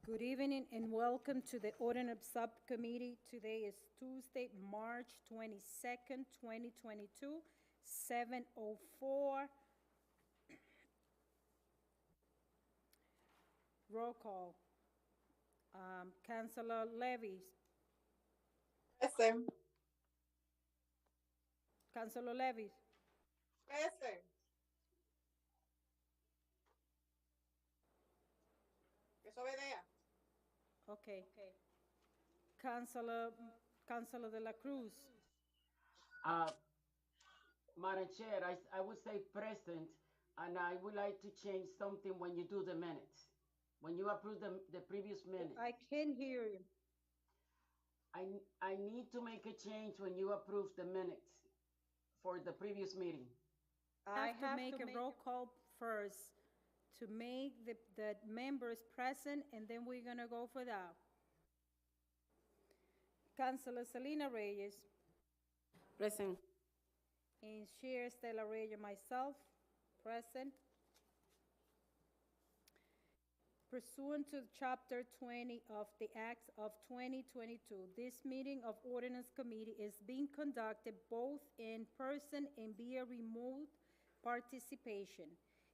Good evening and welcome to the Ordinance Subcommittee. Today is Tuesday, March 22nd, 2022, 7:04. Roll call. Councilor Levy. Present. Councilor Levy. Present. Que eso obedea. Okay. Councilor de la Cruz. Uh, Madam Chair, I would say present, and I would like to change something when you do the minutes. When you approve the previous minute. I can't hear you. I need to make a change when you approve the minutes for the previous meeting. I have to make a roll call first to make the members present, and then we're gonna go for that. Councilor Selena Reyes. Present. And Chair Stella Reyes, myself, present. Pursuant to Chapter 20 of the Acts of 2022, this meeting of Ordinance Committee is being conducted both in person and via remote participation.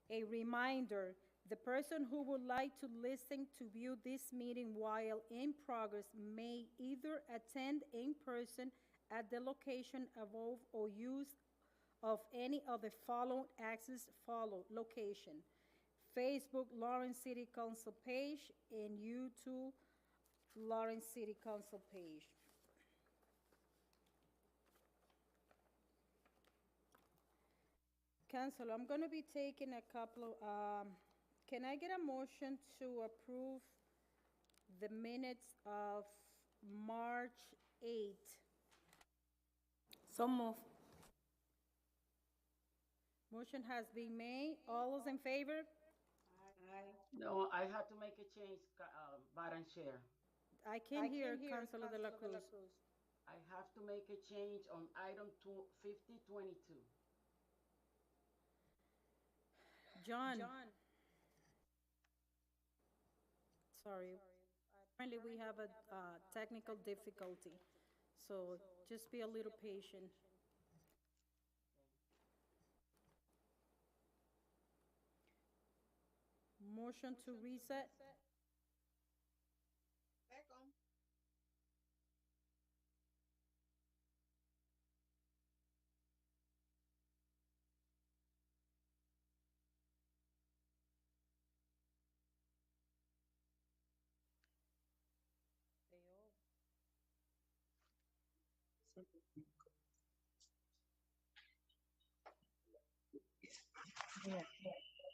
A reminder, the person who would like to listen to view this meeting while in progress may either attend in person at the location above or use of any of the following access location: Facebook Lawrence City Council page and YouTube Lawrence City Council page. Council, I'm going to be taking a couple of, can I get a motion to approve the minutes of March 8th? So move. Motion has been made. All those in favor? Aye. No, I had to make a change, Madam Chair. I can't hear Councilor de la Cruz. I have to make a change on item 5022. John. Sorry. Apparently we have a technical difficulty, so just be a little patient. Motion to reset. Second.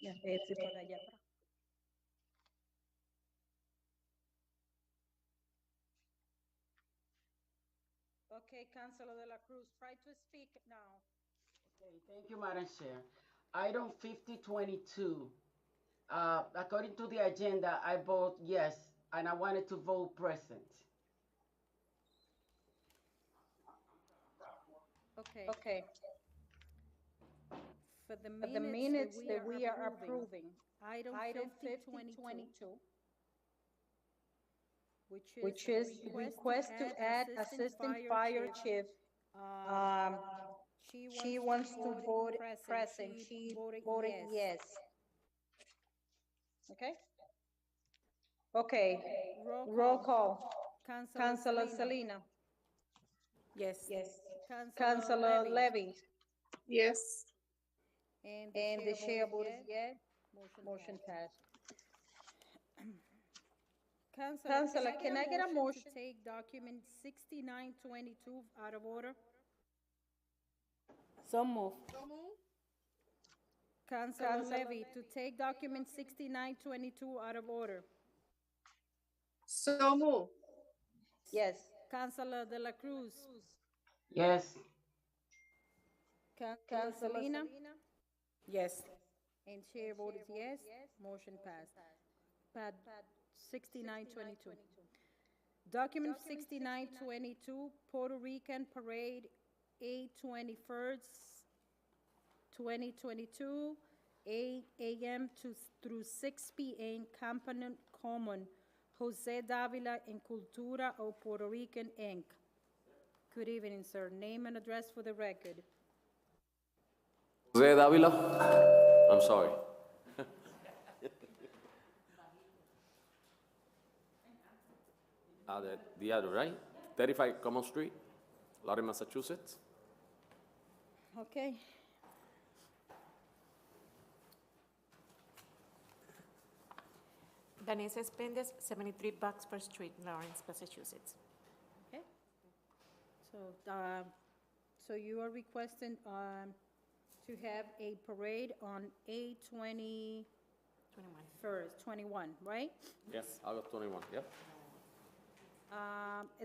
Ya, ese para allá. Okay, Councilor de la Cruz, try to speak now. Okay, thank you, Madam Chair. Item 5022. According to the agenda, I vote yes, and I wanted to vote present. Okay. For the minutes that we are approving, item 5022, which is request to add assistant fire chief. She wants to vote present. She voted yes. Okay. Roll call. Councilor Selena. Yes. Councilor Levy. Yes. And the chair votes yes. Motion passed. Councilor, can I get a motion to take document 6922 out of order? So move. So move. Councilor Levy, to take document 6922 out of order. So move. Yes. Councilor de la Cruz. Yes. Councilor Selena. Yes. And chair voted yes. Motion passed. Pad 6922. Document 6922, Puerto Rican Parade, 8/21, 2022, 8 a.m. through 6 p.m. Campanile Common, Jose Davila en Cultura o Puerto Rican, Inc. Good evening, sir. Name and address for the record. Jose Davila, I'm sorry. The other, right? 35 Common Street, Lawrence, Massachusetts. Okay. Vanessa Spendes, 73 Buckspur Street, Lawrence, Massachusetts. Okay. So you are requesting to have a parade on 8/21, 21, right? Yes, August 21, yep.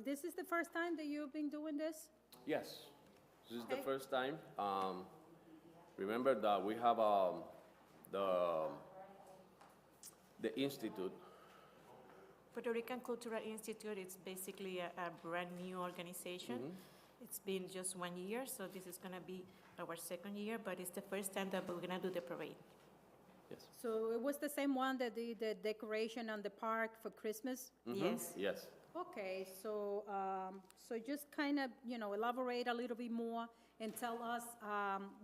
This is the first time that you've been doing this? Yes, this is the Okay. first time. Remember that we have the institute. Puerto Rican Cultural Institute is basically a brand-new organization. It's been just 1 year, so this is going to be our second year, but it's the first time that we're going to do the parade. Yes. So it was the same one that did the decoration on the park for Christmas? Yes. Yes. Okay, so, so just kind of, elaborate a little bit more and tell us,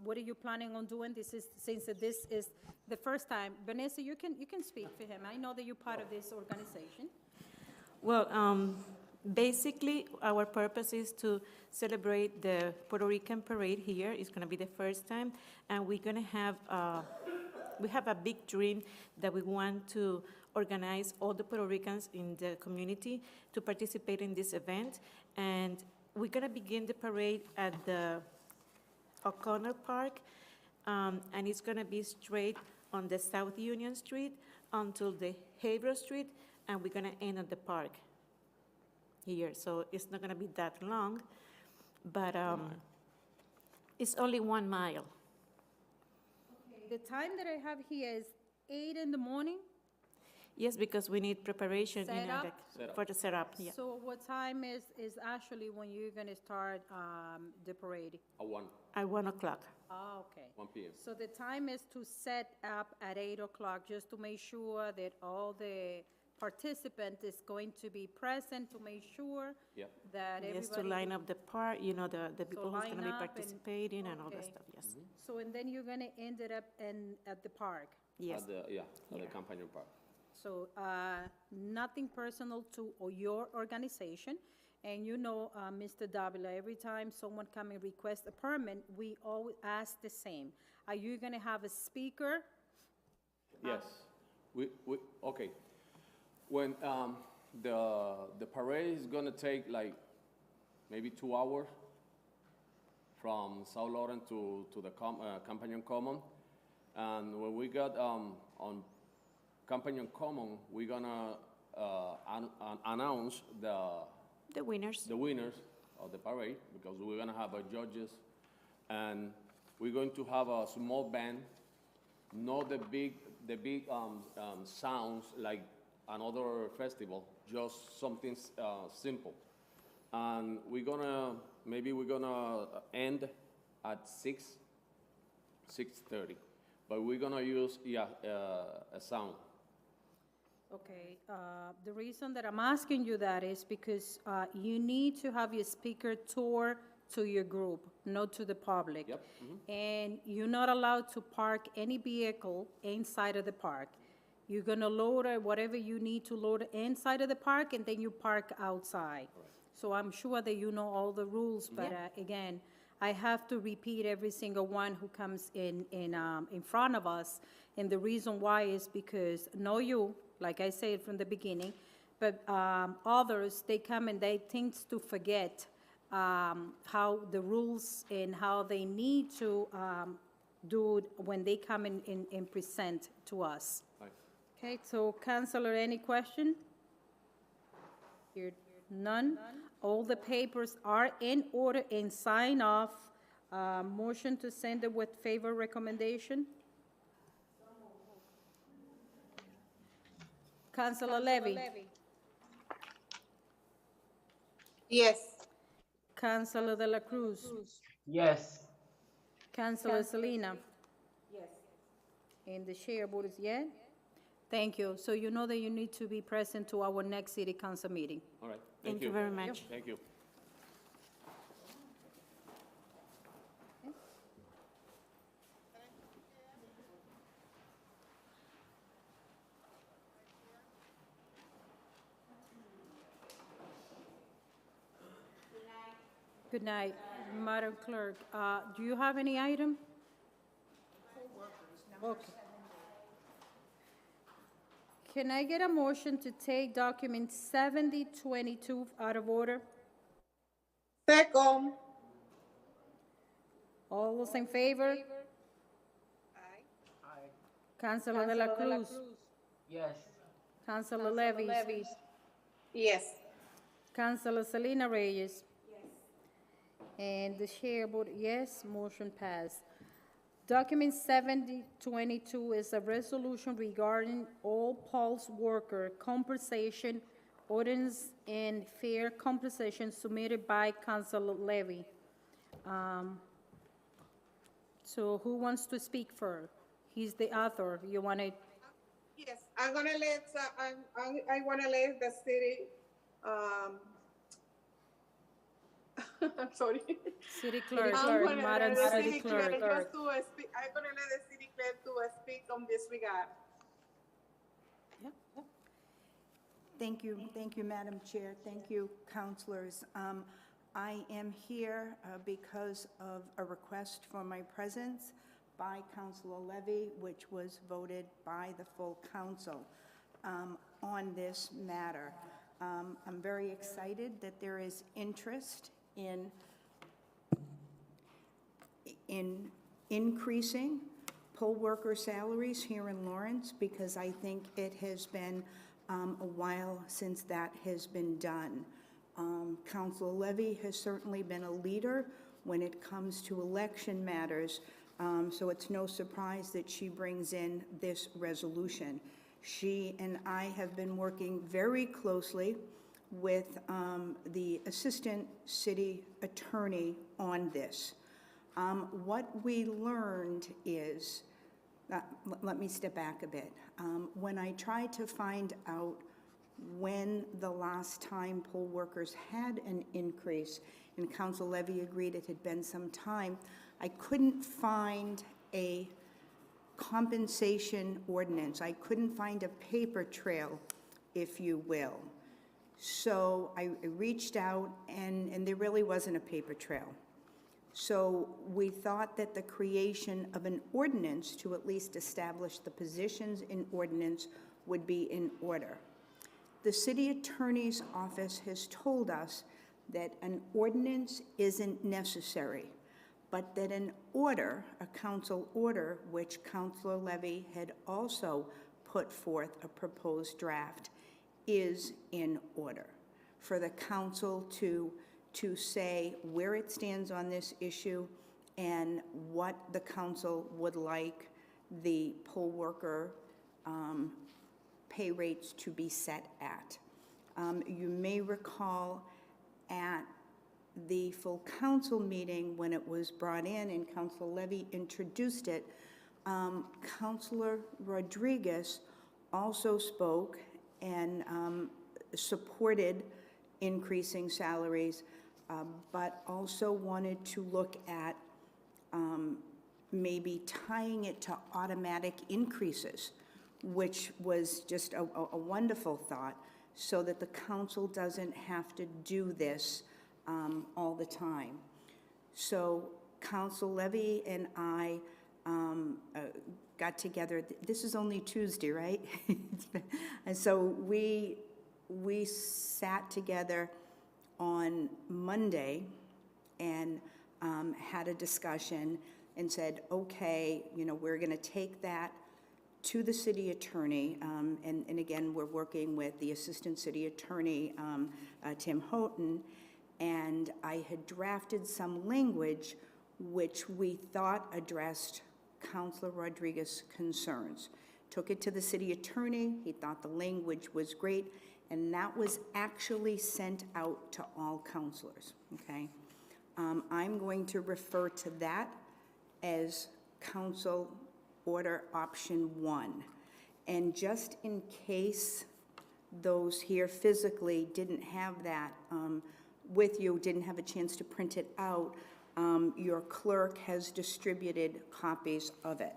what are you planning on doing? Since this is the first time. Vanessa, you can speak for him. I know that you're part of this organization. Well, basically, our purpose is to celebrate the Puerto Rican parade here. It's going to be the first time, and we're going to have, we have a big dream that we want to organize all the Puerto Ricans in the community to participate in this event. And we're going to begin the parade at the O'Connor Park, and it's going to be straight on the South Union Street until the Haverhill Street, and we're going to end at the park here. So it's not going to be that long, but it's only 1 mile. The time that I have here is 8 in the morning. Yes, because we need preparation Setup? for the setup. Yeah. So what time is actually when you're gonna start, the parade? At 1 o'clock. Ah, okay. 1 p.m. So the time is to set up at 8 o'clock, just to make sure that all the participant is going to be present, to make sure Yep. that everybody. Yes, to line up the part, the people who's line going to be up and- participating and all that okay. stuff, yes. So, and then you're gonna end it up at the park. Yes. At the Companion Park. So, nothing personal to your organization. And Mr. Davila, every time someone come and request a permit, we always ask the same. Are you gonna have a speaker? Yes. Okay. When the parade is gonna take like maybe 2 hours from South Lawrence to the Companion Common, and when we got on Companion Common, we're gonna announce The winners. the winners of the parade, because we're gonna have judges, and we're going to have a small band, not the big sounds like another festival, just something simple. And we're gonna end at 6:30, but we're gonna use a sound. Okay, the reason that I'm asking you that is because you need to have your speaker tour to your group, not to the public. Yep. And you're not allowed to park any vehicle inside of the park. You're gonna load whatever you need to load inside of the park, and then you park outside. So I'm sure that you know all the rules, but again, I have to repeat every single one who comes in front of us. And the reason why is because, like I said from the beginning, but others, they come and they tend to forget how the rules and how they need to do it when they come and present to us. Right. Okay, so Councilor, any question? Here, none? All the papers are in order and sign off. Motion to send it with favor recommendation? Councilor Levy? Yes. Councilor De La Cruz? Yes. Councilor Selena? Yes. And the chair votes yes. Thank you. So you know that you need to be present to our next city council meeting. All right, Thank you very much. Thank you. Good night, Madam Clerk. Do you have any item? Okay. Can I get a motion to take document 7022 out of order? Second. All those in favor? Aye. Councilor de la Cruz. Yes. Councilor Levis. Yes. Councilor Selena Reyes. And the chair voted yes, motion passed. Document 7022 is a resolution regarding all pulse worker compensation ordinance and fair compensation submitted by Councilor Levy. So who wants to speak first? He's the author. You want to? Yes, I'm gonna let, I wanna let the city, I'm sorry. City clerk, I'm gonna Madam let the City Clerk. just to speak, I'm gonna let the city clerk to speak on this regard. Thank you, Madam Chair. Thank you, councilors. I am here because of a request for my presence by Councilor Levy, which was voted by the full council on this matter. I'm very excited that there is interest in increasing poll worker salaries here in Lawrence, because I think it has been a while since that has been done. Councilor Levy has certainly been a leader when it comes to election matters, so it's no surprise that she brings in this resolution. She and I have been working very closely with the Assistant City Attorney on this. What we learned is, let me step back a bit. When I tried to find out when the last time poll workers had an increase, and Council Levy agreed it had been some time, I couldn't find a compensation ordinance. I couldn't find a paper trail, if you will. So I reached out, and there really wasn't a paper trail. So we thought that the creation of an ordinance to at least establish the positions in ordinance would be in order. The city attorney's office has told us that an ordinance isn't necessary, but that an order, a council order, which Councilor Levy had also put forth a proposed draft, is in order for the council to say where it stands on this issue and what the council would like the poll worker pay rates to be set at. You may recall at the full council meeting when it was brought in and Councilor Levy introduced it, Councilor Rodriguez also spoke and supported increasing salaries, but also wanted to look at maybe tying it to automatic increases, which was just a wonderful thought, so that the council doesn't have to do this all the time. So Council Levy and I got together. This is only Tuesday, right? And so we sat together on Monday and had a discussion and said, okay, you know, we're going to take that to the city attorney, and again, we're working with the assistant city attorney, Tim Houghton, and I had drafted some language which we thought addressed Councilor Rodriguez's concerns. Took it to the city attorney, he thought the language was great, and that was actually sent out to all councilors, okay? I'm going to refer to that as Council Order Option 1. And just in case those here physically didn't have that with you, didn't have a chance to print it out, your clerk has distributed copies of it.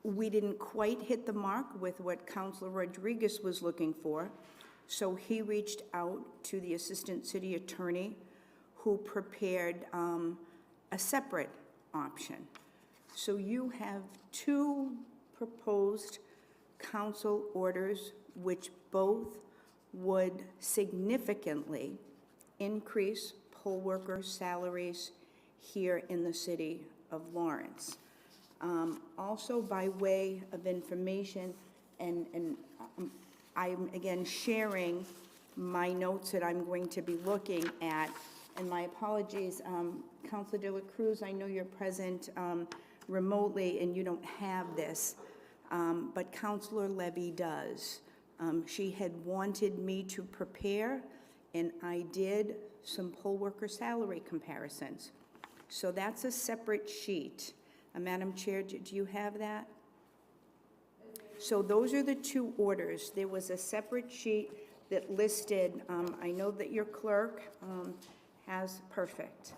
We didn't quite hit the mark with what Councilor Rodriguez was looking for, so he reached out to the Assistant City Attorney, who prepared a separate option. So you have two proposed council orders, which both would significantly increase poll worker salaries here in the city of Lawrence. Also, by way of information, and I'm again sharing my notes that I'm going to be looking at, and my apologies, Councilor De La Cruz, I know you're present remotely and you don't have this, but Councilor Levy does. She had wanted me to prepare, and I did some poll worker salary comparisons. So that's a separate sheet. Madam Chair, do you have that? So those are the two orders. There was a separate sheet that listed, I know that your clerk has, perfect.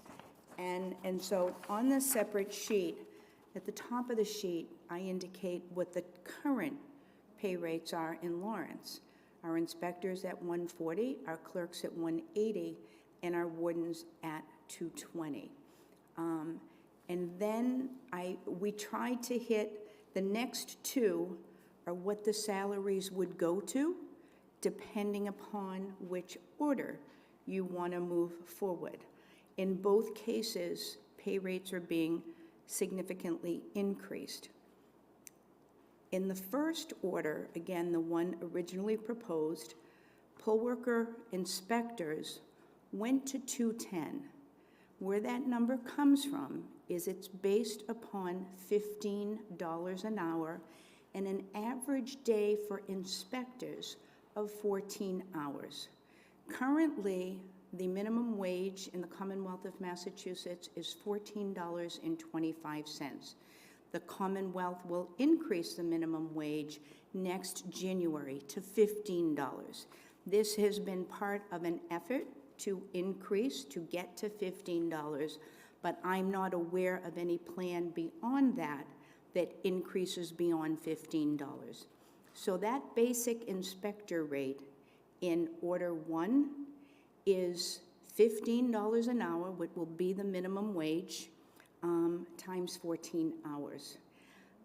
And so on the separate sheet, at the top of the sheet, I indicate what the current pay rates are in Lawrence. Our inspectors at $140, our clerks at $180, and our wardens at $220. And then we tried to hit the next two are what the salaries would go to, depending upon which order you want to move forward. In both cases, pay rates are being significantly increased. In the first order, again, the one originally proposed, poll worker inspectors went to 210. Where that number comes from is it's based upon $15 an hour and an average day for inspectors of 14 hours. Currently, the minimum wage in the Commonwealth of Massachusetts is $14.25. The Commonwealth will increase the minimum wage next January to $15. This has been part of an effort to increase, to get to $15, but I'm not aware of any plan beyond that that increases beyond $15. So that basic inspector rate in Order 1 is $15 an hour, which will be the minimum wage, times 14 hours.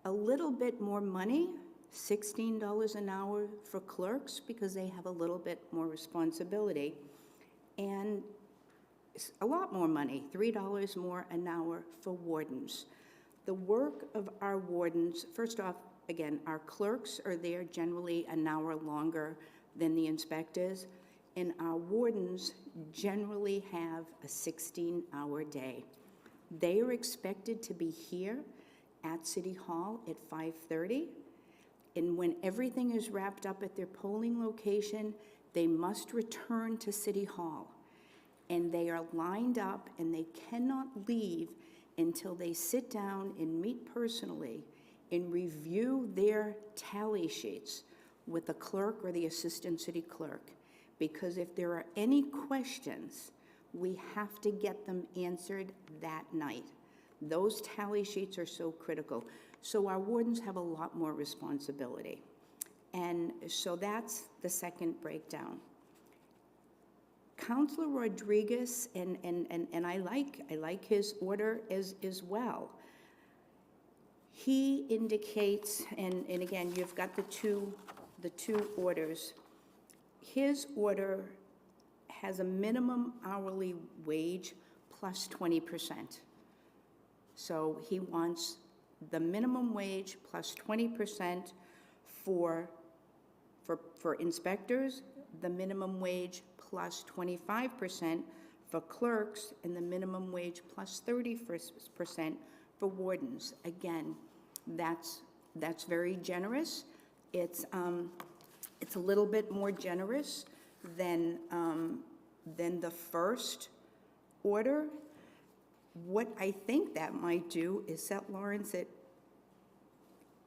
A little bit more money, $16 an hour for clerks because they have a little bit more responsibility, and a lot more money, $3 more an hour for wardens. The work of our wardens, first off, again, our clerks are there generally an hour longer than the inspectors, and our wardens generally have a 16-hour day. They are expected to be here at City Hall at 5:30, and when everything is wrapped up at their polling location, they must return to City Hall. And they are lined up, and they cannot leave until they sit down and meet personally and review their tally sheets with the clerk or the assistant city clerk. Because if there are any questions, we have to get them answered that night. Those tally sheets are so critical. So our wardens have a lot more responsibility. And so that's the second breakdown. Councilor Rodriguez, and I like his order as well. He indicates, and again, you've got the two orders. His order has a minimum hourly wage plus 20%. So he wants the minimum wage plus 20% for inspectors, the minimum wage plus 25% for clerks, and the minimum wage plus 30% for wardens. Again, that's very generous. It's a little bit more generous than the first order. What I think that might do is set Lawrence at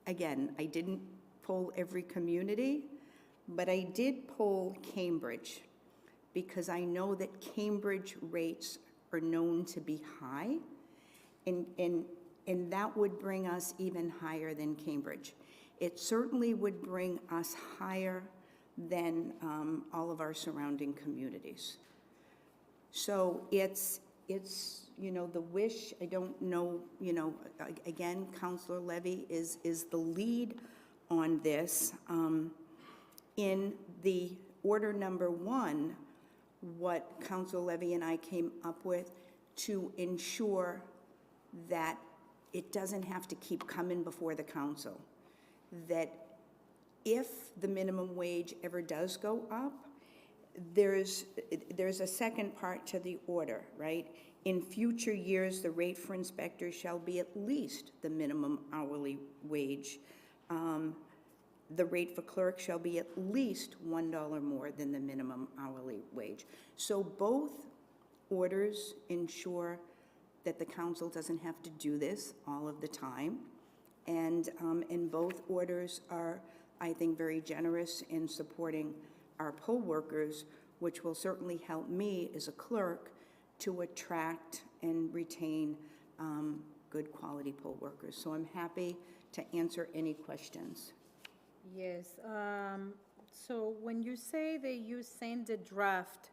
again, I didn't poll every community, but I did poll Cambridge, because I know that Cambridge rates are known to be high, and that would bring us even higher than Cambridge. It certainly would bring us higher than all of our surrounding communities. So it's the wish, I don't know, again, Councilor Levy is the lead on this. In the order number 1, what Councilor Levy and I came up with to ensure that it doesn't have to keep coming before the council, that if the minimum wage ever does go up, there's a second part to the order, right? In future years, the rate for inspectors shall be at least the minimum hourly wage. The rate for clerk shall be at least $1 more than the minimum hourly wage. So both orders ensure that the council doesn't have to do this all of the time. And both orders are, I think, very generous in supporting our poll workers, which will certainly help me as a clerk to attract and retain good quality poll workers. So I'm happy to answer any questions. Yes, so when you say that you send the draft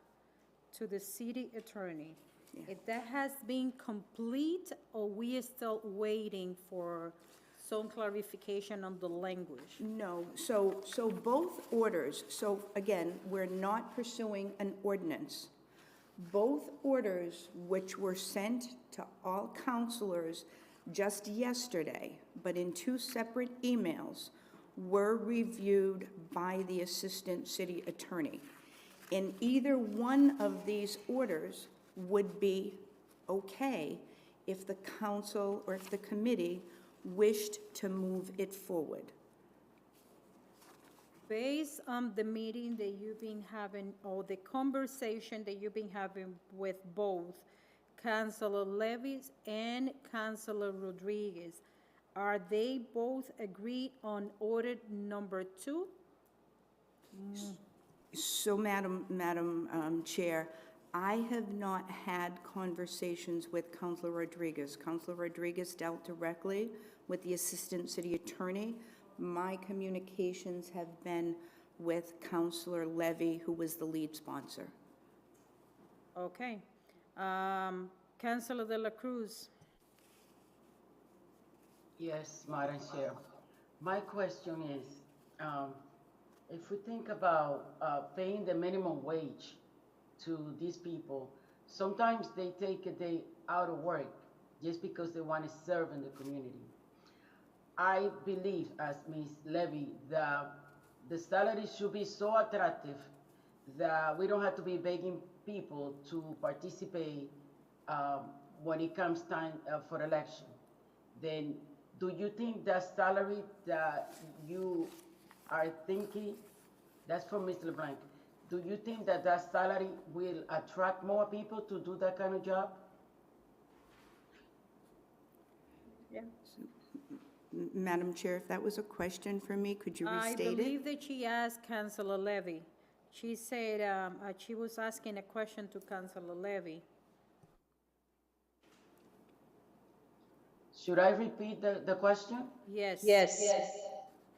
to the city attorney, Yeah. if that has been complete, or we are still waiting for some clarification on the language? No, so both orders, so again, we're not pursuing an ordinance. Both orders, which were sent to all councilors just yesterday, but in 2 separate emails, were reviewed by the Assistant City Attorney. And either one of these orders would be okay if the council or if the committee wished to move it forward. Based on the meeting that you've been having, or the conversation that you've been having with both Councilor Levis and Councilor Rodriguez, are they both agreed on order number 2? So, Madam Chair, I have not had conversations with Councilor Rodriguez. Councilor Rodriguez dealt directly with the Assistant City Attorney. My communications have been with Councilor Levy, who was the lead sponsor. Okay. Councilor De La Cruz? Yes, Madam Chair. My question is, if we think about paying the minimum wage to these people, sometimes they take a day out of work just because they want to serve in the community. I believe, as Ms. Levy, that the salary should be so attractive that we don't have to be begging people to participate when it comes time for election. Then, do you think that salary that you are thinking, that's for Mr. LeBlanc, do you think that that salary will attract more people to do that kind of job? Yeah. Madam Chair, if that was a question for me, could you restate it? I believe that she asked Councilor Levy. She said she was asking a question to Councilor Levy. Should I repeat the question? Yes. Yes.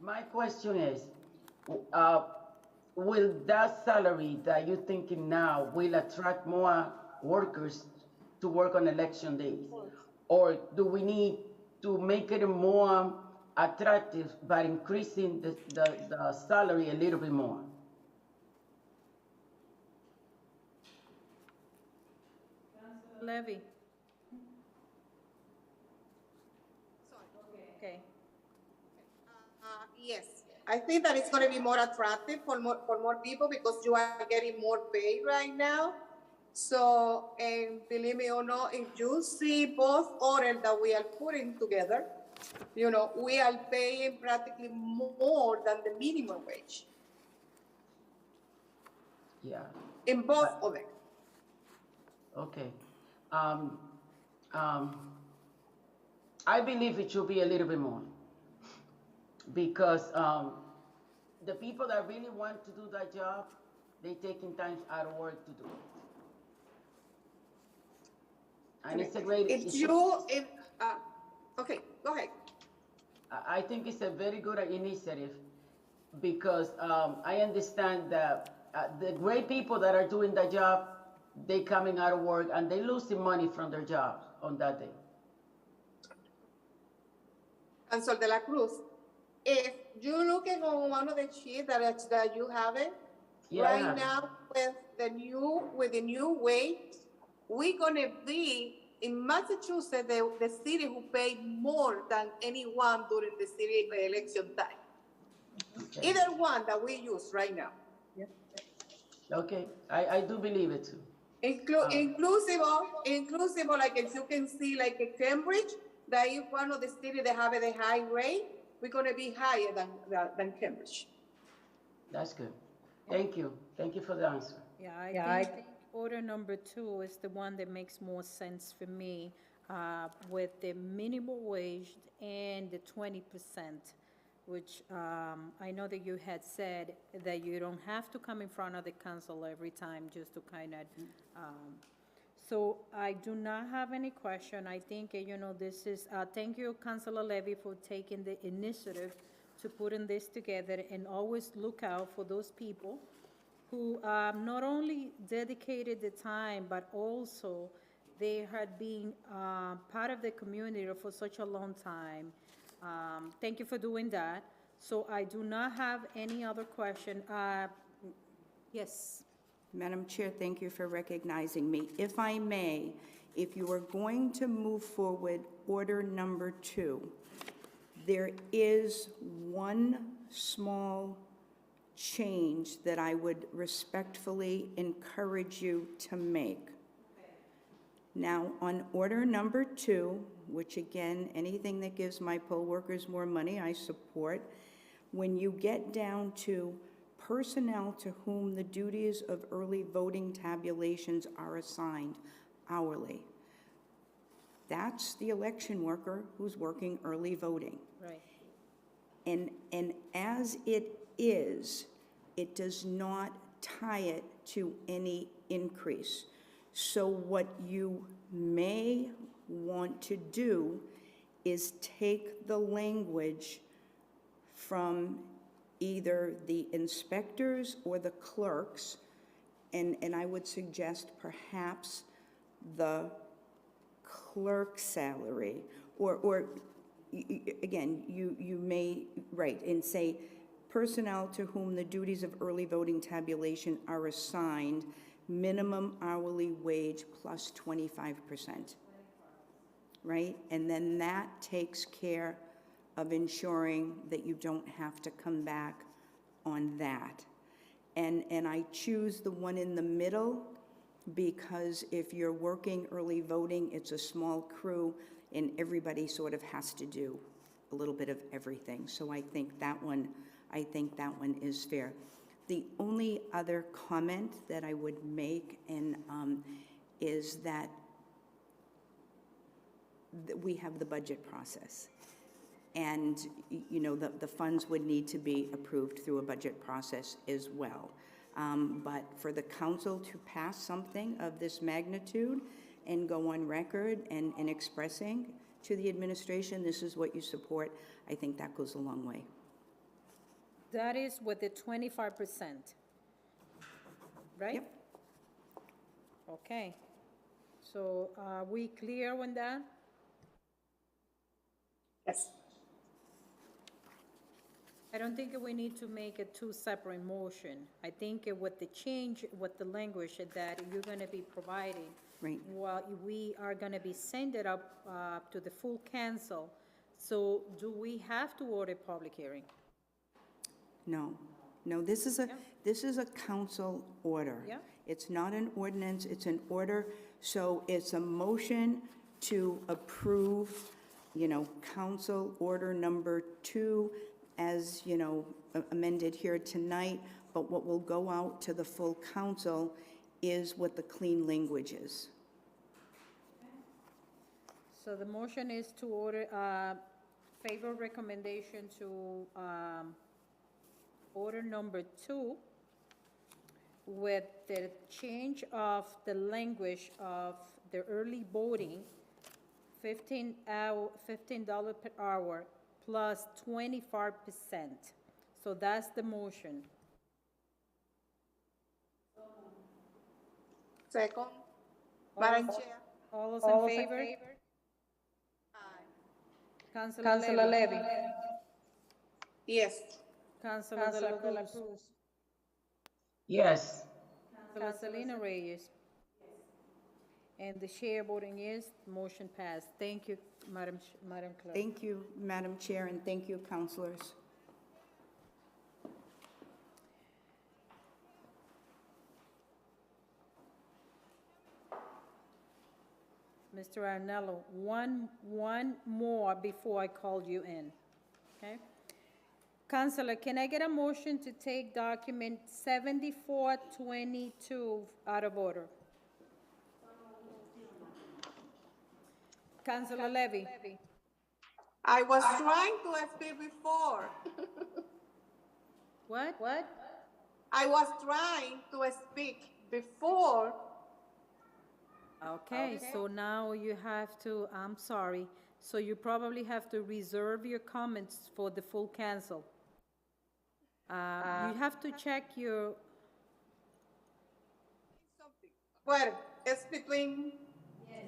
My question is, will that salary that you're thinking now will attract more workers to work on election days? Or do we need to make it more attractive by increasing the salary a little bit more? Levy? Okay. Yes, I think that it's going to be more attractive for more people because you are getting more pay right now. So, and believe me or not, if you see both orders that we are putting together, we are paying practically more than the minimum wage Yeah. in both of them. Okay. I believe it should be a little bit more. because the people that really want to do that job, they taking time out of work to do it. And it's a great. Okay, go ahead. I think it's a very good initiative because I understand that the great people that are doing the job, they coming out of work and they losing money from their jobs on that day. Council de la Cruz, if you look at one of the sheets that you have it, Yeah, I have right it. now with the new wage, we're gonna be in Massachusetts, the city who paid more than anyone during the city election time. Okay. Either one that we use right now. Okay, I do believe it too. Inclusive, like as you can see, like in Cambridge, that is one of the cities that have a high rate. We're gonna be higher than Cambridge. That's good. Thank you. Thank you for the answer. Yeah, I think order number 2 is the one that makes more sense for me, with the minimum wage and the 20%, which I know that you had said that you don't have to come in front of the council every time just to kind of, so I do not have any question. I think, this is, thank you, Councilor Levy, for taking the initiative to putting this together, and always look out for those people who not only dedicated the time, but also they had been part of the community for such a long time. Thank you for doing that. So I do not have any other question. Yes. Madam Chair, thank you for recognizing me. If I may, if you are going to move forward order number 2, there is one small change that I would respectfully encourage you to make. Now, on order number 2, which again, anything that gives my poll workers more money, I support. When you get down to personnel to whom the duties of early voting tabulations are assigned hourly, that's the election worker who's working early voting. Right. And as it is, it does not tie it to any increase. So what you may want to do is take the language from either the inspectors or the clerks, and I would suggest perhaps the clerk salary, or again, you may, right, and say, personnel to whom the duties of early voting tabulation are assigned, minimum hourly wage plus 25%. Right? And then that takes care of ensuring that you don't have to come back on that. And I choose the one in the middle because if you're working early voting, it's a small crew and everybody sort of has to do a little bit of everything. So I think that one is fair. The only other comment that I would make is that we have the budget process. And, the funds would need to be approved through a budget process as well. But for the council to pass something of this magnitude and go on record and expressing to the administration, this is what you support, I think that goes a long way. That is with the 25%, right? Yep. Okay. So are we clear on that? Yes. I don't think we need to make it two separate motion. I think with the change, with the language that you're going to be providing, Right. well, we are going to be sending it up to the full council. So do we have to order public hearing? No, this is a council order. Yeah. It's not an ordinance, it's an order. So it's a motion to approve, council order number 2 as, amended here tonight. But what will go out to the full council is what the clean language is. So the motion is to order favor recommendation to, order number 2 with the change of the language of the early voting, $15 per hour plus 25%. So that's the motion. Second. Madam Chair. All those in favor? Councilor Levy. Yes. Councilor De La Cruz. Yes. Councilor Selena Reyes. And the chair voting yes, motion passed. Thank you, Madam Clerk. Thank you, Madam Chair, and thank you, councilors. Mr. Arnello, one more before I call you in, okay? Counselor, can I get a motion to take document 7422 out of order? Counselor Levy. I was trying to speak before. What? I was trying to speak before. Okay, so now you have to, I'm sorry, so you probably have to reserve your comments for the full council. You have to check your, Well, it's between,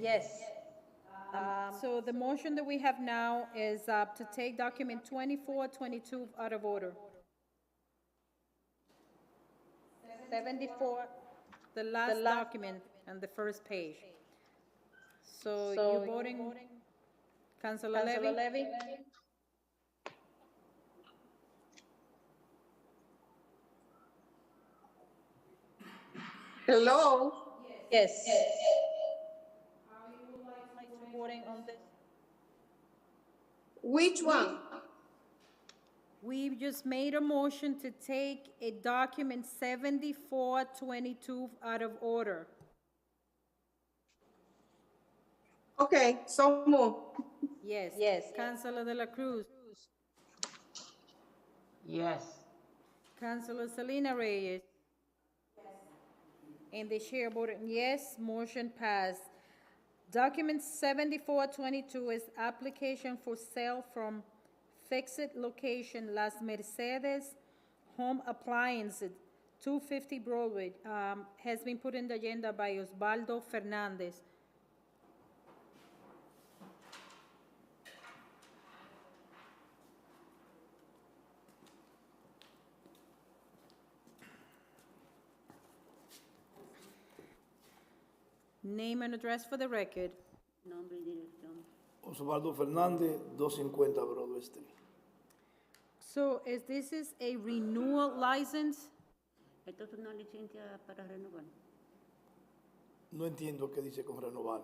yes. So the motion that we have now is to take document 2422 out of order. 74, the last document on the first page. So you're voting, Councilor Levy? hello? Yes. Voting on this? Which one? We just made a motion to take a document 7422 out of order. Okay, so move. Yes. Councilor De La Cruz. Yes. Councilor Selena Reyes. And the chair voted yes, motion passed. Document 7422 is application for sale from Fixed Location Las Mercedes Home Appliances, 250 Broadway, has been put in the agenda by Osvaldo Fernandez. Name and address for the record. Nombre y dirección. Osvaldo Fernández, 250 Broadway Street. So this is a renewal license? Esto es una licencia para renovar. No entiendo qué dice con renovar.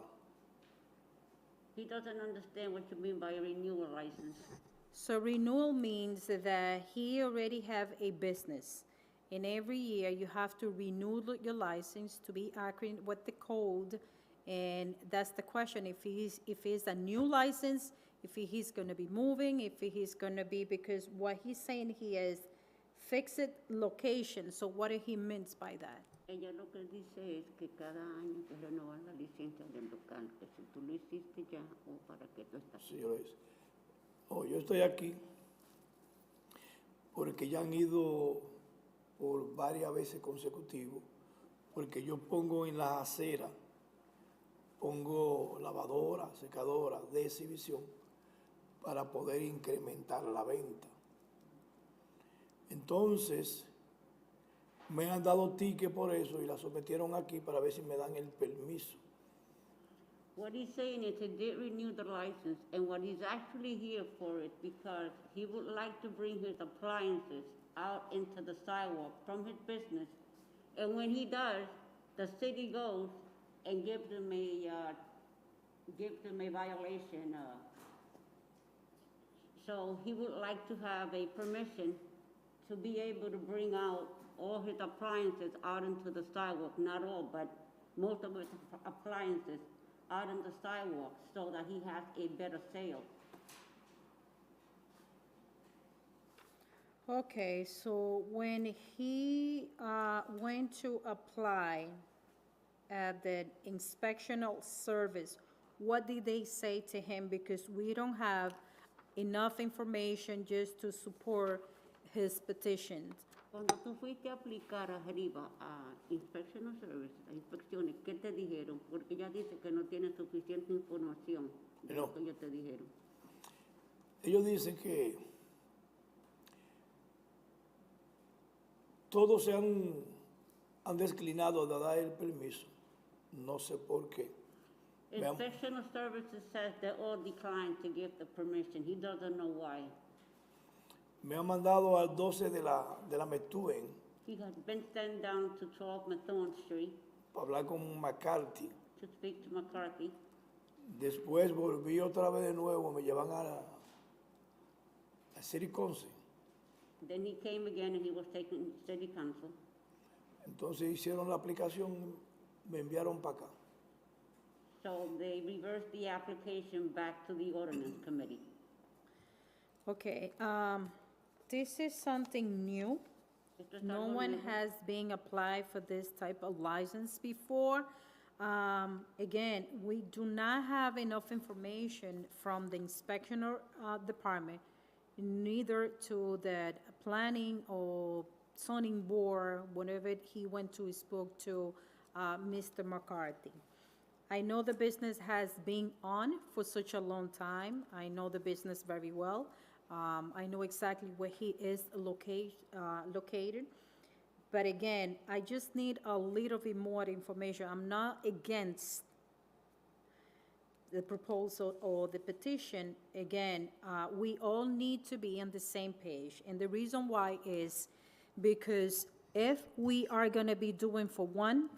He doesn't understand what you mean by a renewal license. So renewal means that he already have a business. And every year you have to renew your license to be accurate with the code. And that's the question, if it's a new license, if he's gonna be moving, if he's gonna be, because what he's saying here is fixed location. So what he means by that? Ella lo que dice es que cada año que renovar la licencia del local, que si tú lo hiciste ya o para qué tú estás. Sí, yo lo hice. Oh, yo estoy aquí porque ya han ido por varias veces consecutivas, porque yo pongo en las aceras, pongo lavadora, secadora de exhibición para poder incrementar la venta. Entonces, me han dado ticket por eso y la sometieron aquí para ver si me dan el permiso. What he's saying is he did renew the license, and what he's actually here for is because he would like to bring his appliances out into the sidewalk from his business. And when he does, the city goes and gives them a violation. So he would like to have a permission to be able to bring out all his appliances out into the sidewalk, not all, but most of his appliances out in the sidewalk so that he has a better sale. Okay, so when he went to apply at the inspectional service, what did they say to him? Because we don't have enough information just to support his petitions. Cuando tú fuiste a aplicar arriba a Inspection Service, a inspecciones, ¿qué te dijeron? Porque ella dice que no tiene suficiente información de lo que ellos te dijeron. Ellos dicen que todos se han declinado de dar el permiso. No sé por qué. Inspection Services says they all declined to give the permission. He doesn't know why. Me han mandado al 12 de la Methuen He has been sent down to 12 Methuen Street para hablar con McCarthy. to speak to McCarthy. Después volví otra vez de nuevo, me llevan a City Council. Then he came again and he was taken to City Council. Entonces hicieron la aplicación, me enviaron para acá. So they reversed the application back to the Ordinance Committee. Okay, this is something new. Esto es No algo one nuevo. has been applied for this type of license before. Again, we do not have enough information from the inspection department, neither to the planning or zoning board, whenever he went to spoke to Mr. McCarthy. I know the business has been on for such a long time. I know the business very well. I know exactly where he is located. But again, I just need a little bit more information. I'm not against the proposal or the petition. Again, we all need to be on the same page. And the reason why is because if we are going to be doing for one,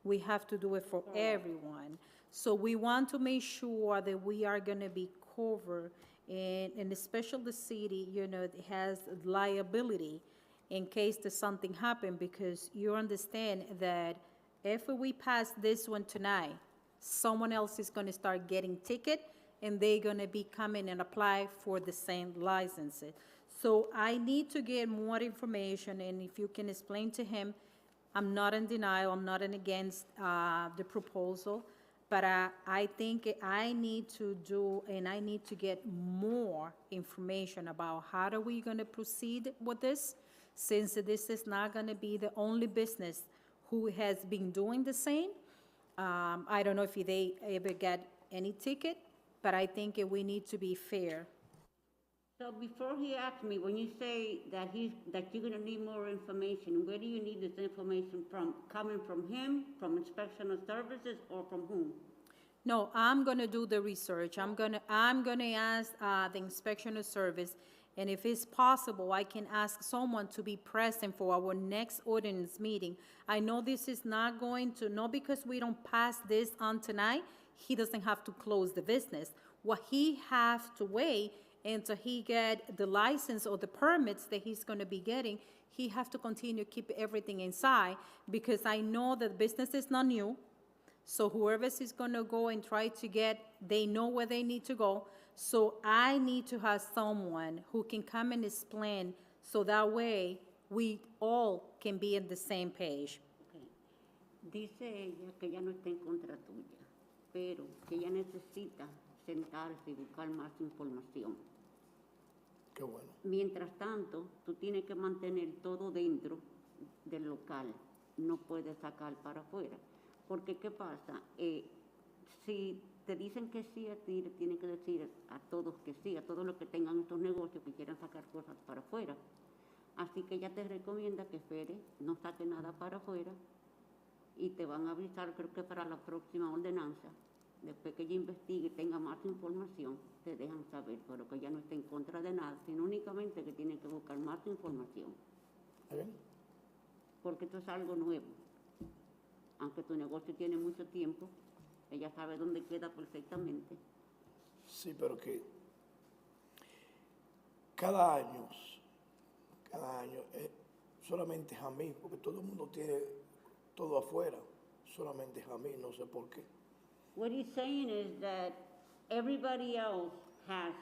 we have to do it for everyone. So we want to make sure that we are going to be covered, and especially the city, it has liability in case there's something happen, because you understand that if we pass this one tonight, someone else is going to start getting ticket, and they're going to be coming and apply for the same licenses. So I need to get more information, and if you can explain to him, I'm not in denial, I'm not in against the proposal, but I think I need to do, and I need to get more information about how are we going to proceed with this, since this is not going to be the only business who has been doing the same. I don't know if they ever get any ticket, but I think we need to be fair. So before he asked me, when you say that you're gonna need more information, where do you need this information from? Coming from him, from Inspection Services, or from whom? No, I'm gonna do the research. I'm gonna ask the inspection service, and if it's possible, I can ask someone to be present for our next ordinance meeting. I know this is not going to, not because we don't pass this on tonight, he doesn't have to close the business. What he have to wait until he get the license or the permits that he's gonna be getting, he have to continue to keep everything inside, because I know that business is not new. So whoever is gonna go and try to get, they know where they need to go. So I need to have someone who can come and explain, so that way we all can be on the same page. Okay. Dice ella que ella no está en contra tuya, pero que ella necesita sentarse y buscar más información. Qué bueno. Mientras tanto, tú tienes que mantener todo dentro del local, no puedes sacar para afuera. Porque, ¿qué pasa? Si te dicen que sí a ti, le tienen que decir a todos que sí, a todos los que tengan estos negocios que quieran sacar cosas para afuera. Así que ella te recomienda que esperes, no saque nada para afuera, y te van a avisar, creo que para la próxima ordenanza. Después que ella investigue y tenga más información, te dejan saber, pero que ella no está en contra de nada, sino únicamente que tiene que buscar más información. ¿Está bien? Porque esto es algo nuevo. Aunque tu negocio tiene mucho tiempo, ella sabe dónde queda perfectamente. Sí, pero que cada año, solamente Jamí, porque todo el mundo tiene todo afuera, solamente Jamí, no sé por qué. What he's saying is that everybody else has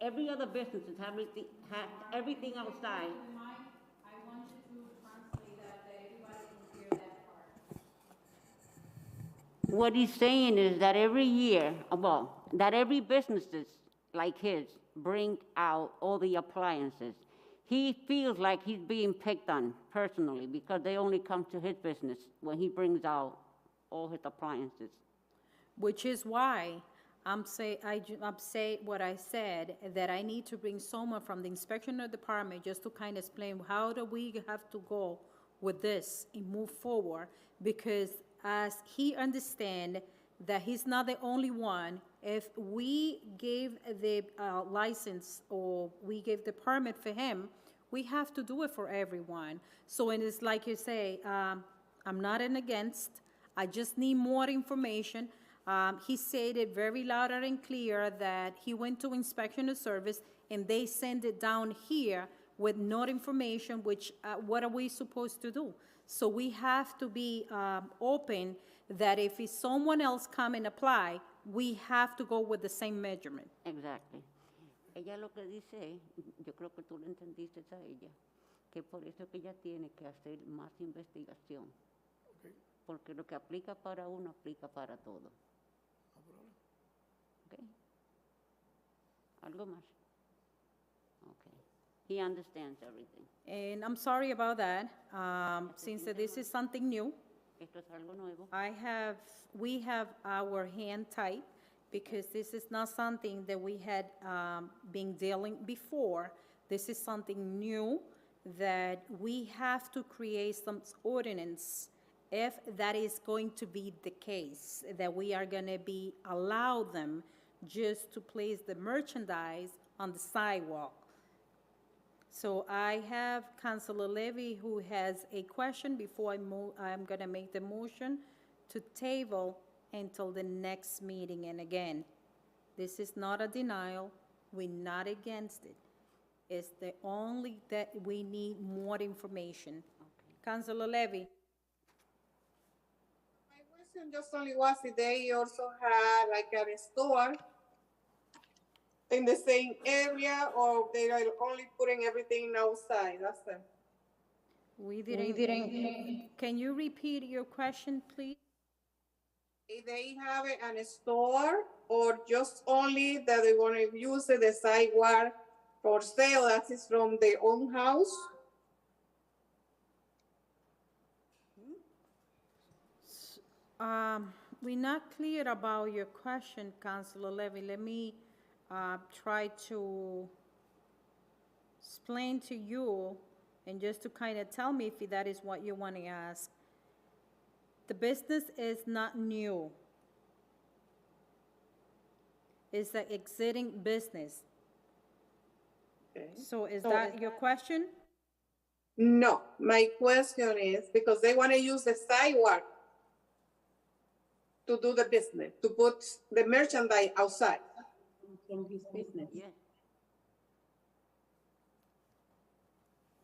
Every other business has everything outside. I want you to translate that everybody can hear that part. What he's saying is that every year, well, that every businesses like his bring out all the appliances. He feels like he's being picked on personally because they only come to his business when he brings out all his appliances. Which is why I'm say what I said, that I need to bring someone from the inspection department just to kind of explain how do we have to go with this and move forward, because as he understand that he's not the only one, if we gave the license or we gave the permit for him, we have to do it for everyone. So, and it's like you say, I'm not in against, I just need more information. He said it very loud and clear that he went to inspection of service and they send it down here with no information, which, what are we supposed to do? So we have to be open that if it's someone else come and apply, we have to go with the same measurement. Exactly. Ella lo que dice, yo creo que tú le entendiste a ella, que por eso que ella tiene que hacer más investigación. Okay. Porque lo que aplica para uno aplica para todo. No problema. Okay. ¿Algo más? Okay. He understands everything. And I'm sorry about that, since this is something new. Esto es algo nuevo. We have our hand tied because this is not something that we had been dealing before. This is something new that we have to create some ordinance if that is going to be the case, that we are going to be allow them just to place the merchandise on the sidewalk. So I have Councilor Levy who has a question before I'm going to make the motion to table until the next meeting. And again, this is not a denial. We're not against it. It's the only that we need more information. Okay. Councilor Levy. My question just only was if they also had like a store in the same area, or they are only putting everything outside. That's it. We didn't. Can you repeat your question, please? If they have it in a store, or just only that they want to use the sidewalk for sale, that is from their own house? We're not clear about your question, Councilor Levy. Let me try to explain to you, and just to kind of tell me if that is what you want to ask. The business is not new. It's an existing business. Okay. So is that your question? No, my question is because they want to use the sidewalk to do the business, to put the merchandise outside. From his business. Yes.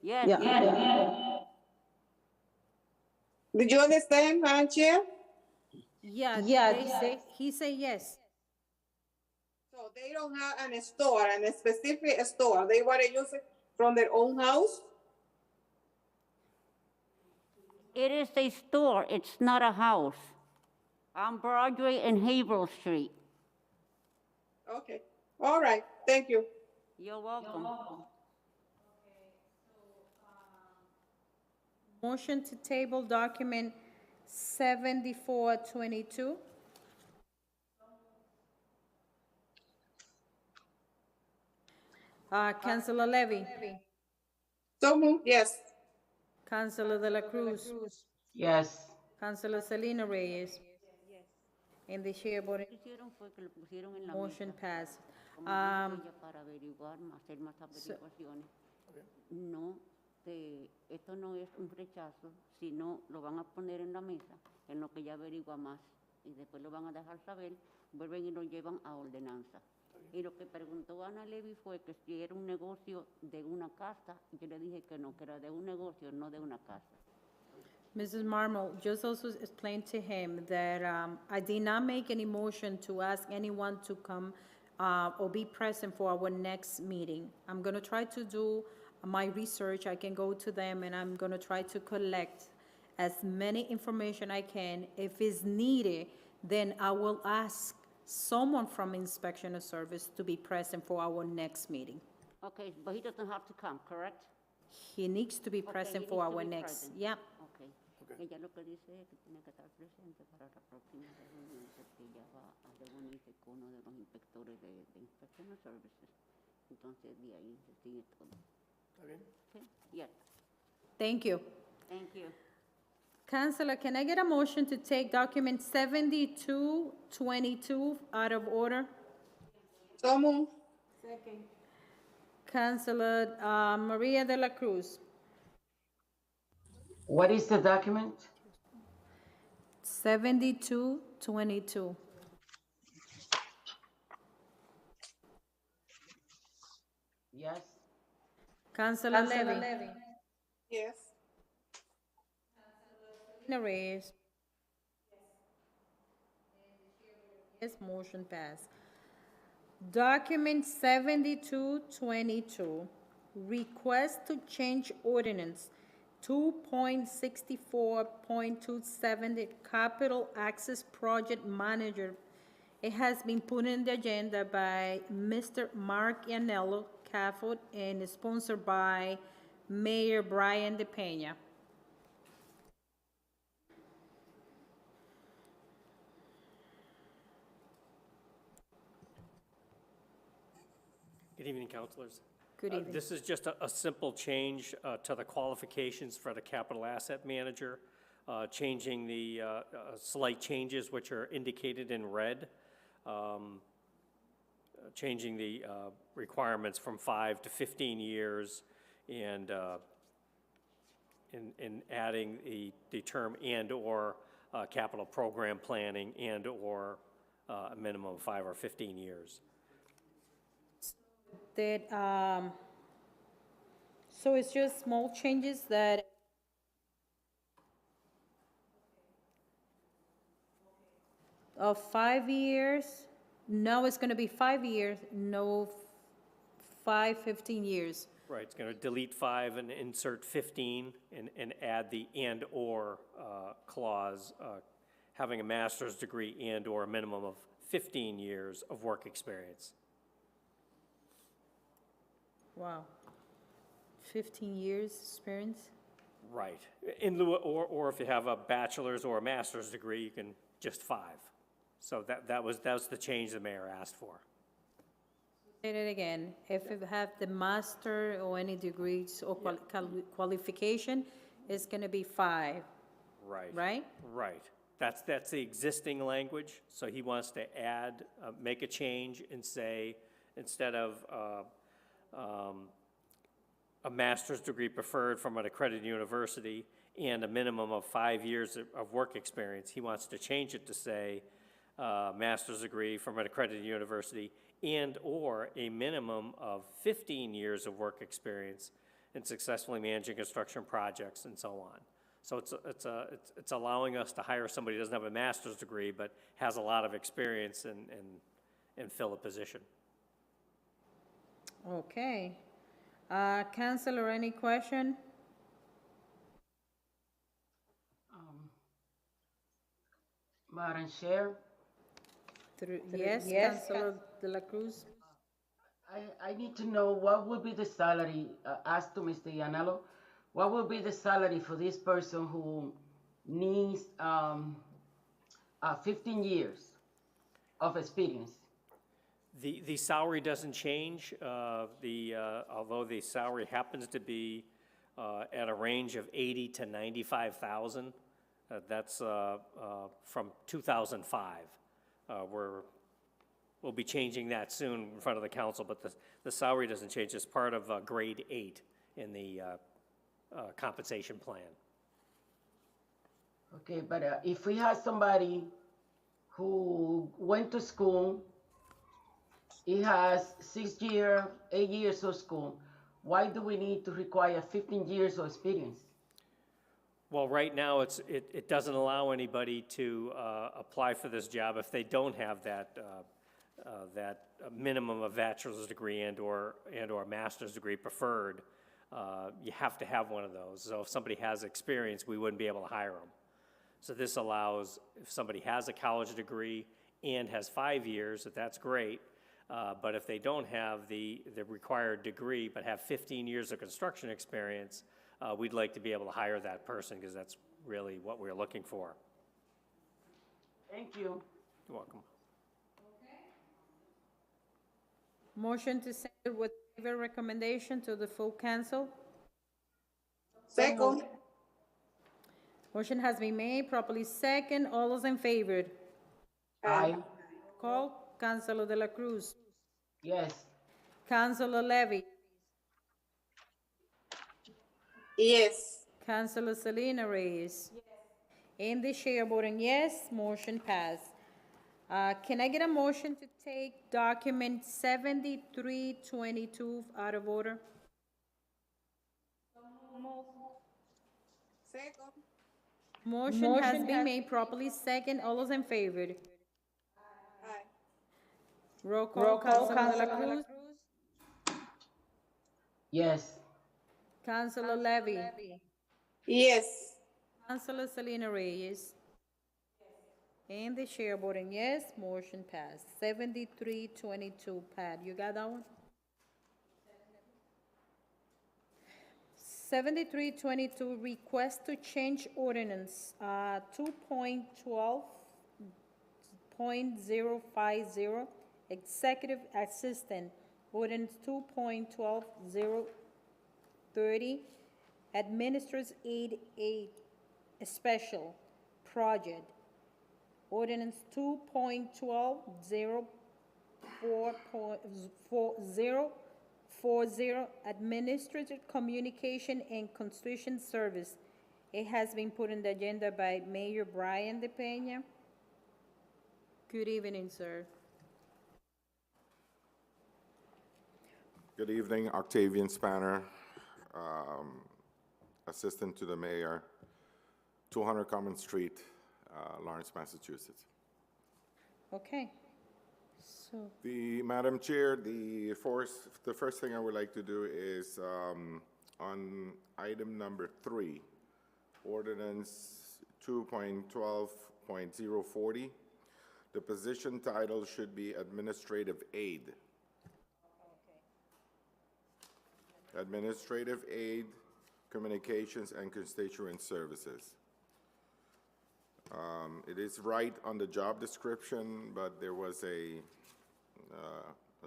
Yeah. Did you understand, Madam Chair? Yeah, he said yes. So they don't have a store, a specific store. They want to use it from their own house? It is a store. It's not a house. On Broadway and Haverhill Street. Okay. All right. Thank you. You're welcome. Motion to table document 7422. Councilor Levy. So moved. Yes. Councilor De La Cruz. Yes. Councilor Selena Reyes. And the chair voting. Motion passed. Para averiguar, hacer más averiguaciones. No, esto no es un rechazo, sino lo van a poner en la mesa, en lo que ya averigua más. Y después lo van a dejar saber, vuelven y lo llevan a ordenanza. Y lo que preguntó Ana Levy fue que si era un negocio de una casa. Yo le dije que no, que era de un negocio, no de una casa. Mrs. Marmol just also explained to him that I did not make any motion to ask anyone to come or be present for our next meeting. I'm gonna try to do my research. I can go to them and I'm gonna try to collect as many information I can. If it's needed, then I will ask someone from Inspection of Service to be present for our next meeting. Okay, but he doesn't have to come, correct? He needs to be Okay, present he for needs to our be next, present. yeah. Okay. Ella lo que dice es que tiene que estar presente para la próxima reunión porque ella va a reunirse con uno de los inspectores de Inspection of Services. Entonces, de ahí se sigue todo. ¿Está bien? Okay? Yeah. Thank you. Thank you. Counselor, can I get a motion to take document 7222 out of order? So moved. Counselor Maria de la Cruz. What is the document? 7222. Yes. Counselor Levy. Yes. Reyes. Yes, motion passed. Document 7222, request to change ordinance 2.64.27, the capital access project manager. It has been put in the agenda by Mr. Mark Iannello, CAFOD, and is sponsored by Mayor Brian DePena. Good evening, councilors. Good evening. This is just a simple change to the qualifications for the capital asset manager, changing the slight changes which are indicated in red, changing the requirements from 5 to 15 years, and in adding the term and/or capital program planning and/or a minimum of 5 or 15 years. That, so it's just small changes that of 5 years, now it's gonna be 5 years, no 15 years. Right, it's going to delete 5 and insert 15 and add the and/or clause, having a master's degree and/or a minimum of 15 years of work experience. Wow. 15 years experience? Right. In lieu, or if you have a bachelor's or a master's degree, you can just 5. So that was the change the mayor asked for. Say it again. If you have the master or any degrees or qualification, it's gonna be 5, Right. right? Right. That's the existing language. So he wants to add, make a change and say, instead of a master's degree preferred from an accredited university and a minimum of 5 years of work experience, he wants to change it to say master's degree from an accredited university and/or a minimum of 15 years of work experience in successfully managing construction projects and so on. So it's allowing us to hire somebody who doesn't have a master's degree but has a lot of experience and fill a position. Okay. Counselor, any question? Madam Chair, Yes, Counselor De La Cruz? I need to know what would be the salary, asked to Mr. Iannello, what would be the salary for this person who needs 15 years of experience? The salary doesn't change. Although the salary happens to be at a range of 80 to 95,000, that's from 2005. We'll be changing that soon in front of the council, but the salary doesn't change. It's part of grade 8 in the compensation plan. Okay, but if we have somebody who went to school, he has 6 years, 8 years of school, why do we need to require 15 years of experience? Well, right now, it doesn't allow anybody to apply for this job if they don't have that that a minimum of bachelor's degree and/or master's degree preferred, you have to have one of those. So if somebody has experience, we wouldn't be able to hire them. So this allows, if somebody has a college degree and has 5 years, that's great. But if they don't have the required degree but have 15 years of construction experience, we'd like to be able to hire that person because that's really what we're looking for. Thank you. You're welcome. Motion to send it with favor recommendation to the full council. Second. Motion has been made, properly second. All those in favor? Aye. Call. Councilor De La Cruz. Yes. Councilor Levy. Yes. Councilor Selena Reyes. Yes. And the chair voting yes, motion passed. Can I get a motion to take document 7322 out of order? Second. Motion has been made, properly second. All those in favor? Aye. Roll call. Councilor De La Cruz. Yes. Councilor Levy. Yes. Councilor Selena Reyes. And the chair voting yes, motion passed. 7322, Pat, you got that one? 7322, request to change ordinance 2.12.050, executive assistant, ordinance 2.12030, administrator's aid special project, ordinance 2.12.04040, administrative communication and constitution service. It has been put in the agenda by Mayor Brian De Peña. Good evening, sir. Good evening, Octavian Spanner, Assistant to the Mayor, 200 Common Street, Lawrence, Massachusetts. Okay. So, Madam Chair, the first thing I would like to do is on item number 3, Ordinance 2.12.040, the position title should be Administrative Aid. Administrative Aid, Communications, and Constituent Services. It is right on the job description, but there was a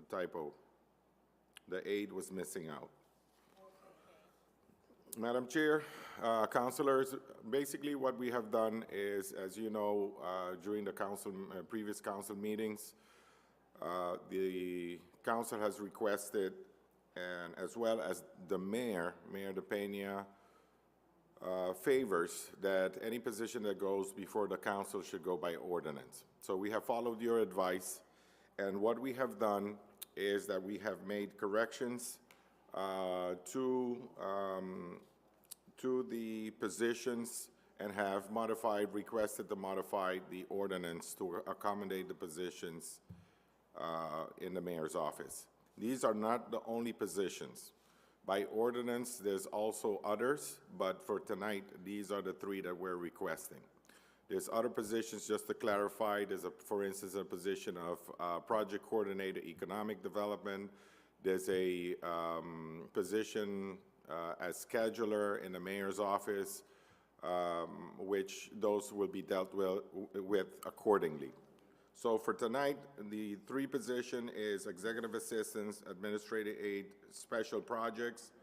typo. The aid was missing out. Madam Chair, councilors, basically what we have done is, as you know, during the previous council meetings, the council has requested, and as well as the Mayor De Peña, favors that any position that goes before the council should go by ordinance. So we have followed your advice, and what we have done is that we have made corrections to the positions and have requested to modify the ordinance to accommodate the positions in the mayor's office. These are not the only positions. By ordinance, there's also others, but for tonight, these are the 3 that we're requesting. There's other positions, just to clarify, there's, for instance, a position of project coordinator, economic development. There's a position as scheduler in the mayor's office, which those will be dealt with accordingly. So for tonight, the 3 position is executive assistants, administrative aid, special projects,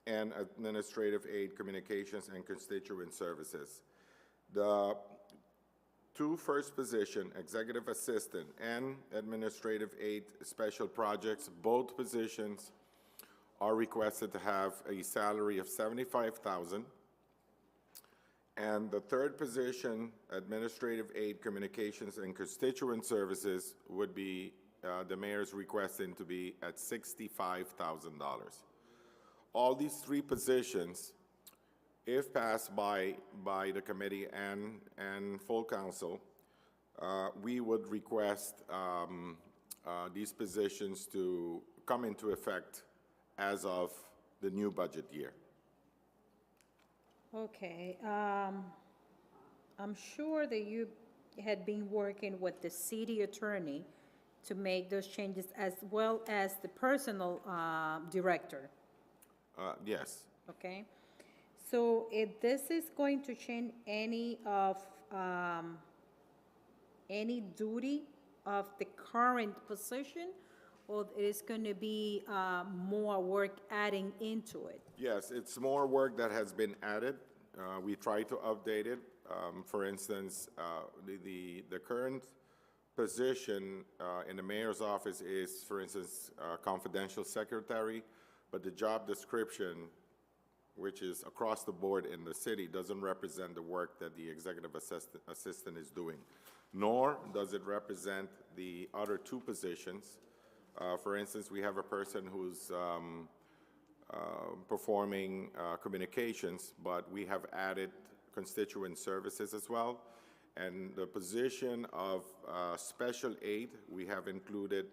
and administrative aid, communications, and constituent services. The 2 first position, executive assistant and administrative aid, special projects, both positions are requested to have a salary of $75,000. And the 3rd position, administrative aid, communications, and constituent services, would be the mayor's requesting to be at $65,000. All these 3 positions, if passed by the committee and full council, we would request these positions to come into effect as of the new budget year. Okay, I'm sure that you had been working with the city attorney to make those changes, as well as the personal director, Yes. okay? So if this is going to change any of, any duty of the current position, or it is going to be more work adding into it? Yes, it's more work that has been added. We try to update it. For instance, the current position in the mayor's office is, for instance, confidential secretary, but the job description, which is across the board in the city, doesn't represent the work that the executive assistant is doing, nor does it represent the other two positions. For instance, we have a person who's performing communications, but we have added constituent services as well. And the position of special aid, we have included